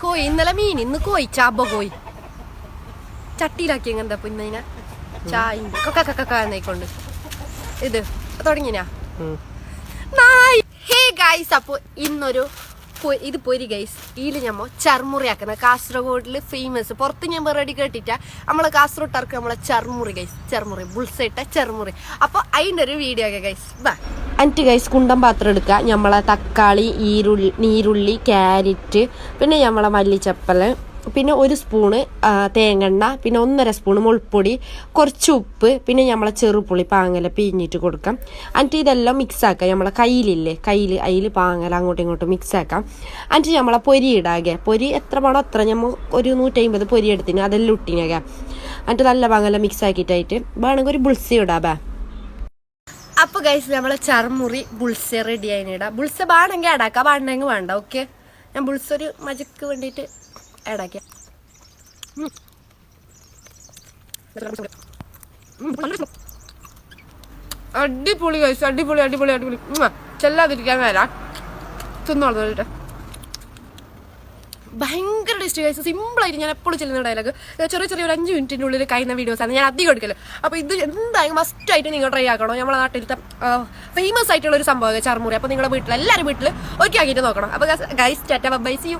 കോഴി ഇന്നലെ മീൻ ഇന്ന് കോഴി ചാബ കോഴി ചട്ടിയിലാക്കി എങ്ങനെന്താ ഇന്നതിനെ ചായ കൊക്കായിക്കൊണ്ട് ഇത് തുടങ്ങിനാ നായ്. ഹേ ഗൈസ്, അപ്പോൾ ഇന്നൊരു ഇത് പൊരി ഗൈസ്. ഇതിൽ ഞമ്മ ചർമുറി ആക്കുന്നത് കാസർഗോഡിൽ ഫേമസ്. പുറത്ത് ഞാൻ റെഡി കേട്ടിട്ടാ നമ്മളെ കാസർഗോട്ടർക്ക് നമ്മളെ ചർമുറി ഗൈസ്, ചർമുറി ബുൾസൈട്ട ചർമുറി. അപ്പോൾ അതിൻ്റെ ഒരു വീഡിയോ ഒക്കെ ഗൈസ്. എന്നിട്ട് ഗൈസ് കുണ്ടൻ പാത്രം എടുക്കുക. നമ്മളെ തക്കാളി, നീരുള്ളി, ക്യാരറ്റ്, പിന്നെ നമ്മളെ മല്ലിച്ചപ്പല്, പിന്നെ 1 സ്പൂണ് തേങ്ങെണ്ണ, പിന്നെ 1.5 സ്പൂണ് മുൾപ്പൊടി, കുറച്ച് ഉപ്പ്, പിന്നെ നമ്മളെ ചെറുപുളി പാങ്ങല പിഴിഞ്ഞിട്ട് കൊടുക്കാം. എന്നിട്ട് ഇതെല്ലാം മിക്സ് ആക്കാം. നമ്മളെ അതിൽ പാങ്ങല അങ്ങോട്ടും ഇങ്ങോട്ടും മിക്സ് ആക്കാം. എന്നിട്ട് നമ്മളെ പൊരി ഇടാകെ. പൊരി എത്ര വേണോ അത്ര നമ്മൾ ഒരു 150 പൊരി എടുത്തിന് അതെല്ലാം ഇട്ടിനാകാം. എന്നിട്ട് നല്ല പാങ്ങല മിക്സ് ആക്കിയിട്ടായിട്ട് വേണമെങ്കിൽ ഒരു ബുൾസി ഇടാം. അപ്പോൾ ഗൈസ് നമ്മളെ ചർമുറി ബുൾസ റെഡി ആയിനിടാം. ബുൾസ വേണമെങ്കിൽ ആടാക്കാം, വേണമെങ്കിൽ വേണ്ട. ഓക്കെ, ഞാൻ ബുൾസ ഒരു മജക്ക് വേണ്ടിയിട്ട് ആഡാക്കിയ അടിപൊളി ഗൈസ്, അടിപൊളി അടിപൊളി അടിപൊളി. ചെല്ലാതിരിക്കാൻ വരാം, തിന്നോളൂ. ഭയങ്കര ടേസ്റ്റ് ഗൈസ്. സിമ്പിളായിട്ട് ഞാൻ എപ്പോഴും ചെല്ലുന്ന ഡയലോഗ് ചെറിയ ഒരു 5 മിനിറ്റിൻ്റെ ഉള്ളിൽ കഴിയുന്ന വീഡിയോസാണ് ഞാൻ അധികം എടുക്കല്. അപ്പോൾ ഇത് എന്തായാലും മസ്റ്റായിട്ട് നിങ്ങൾ ട്രൈ ആക്കണം. നമ്മളെ നാട്ടിലത്തെ ഫേമസ് ആയിട്ടുള്ള ഒരു സംഭവം ചർമുറി. അപ്പോൾ നിങ്ങളുടെ വീട്ടിൽ എല്ലാവരും വീട്ടിൽ ഒരിക്കൽ ആക്കിയിട്ട് നോക്കണം. അപ്പോൾ guys ta-ta bye, see U.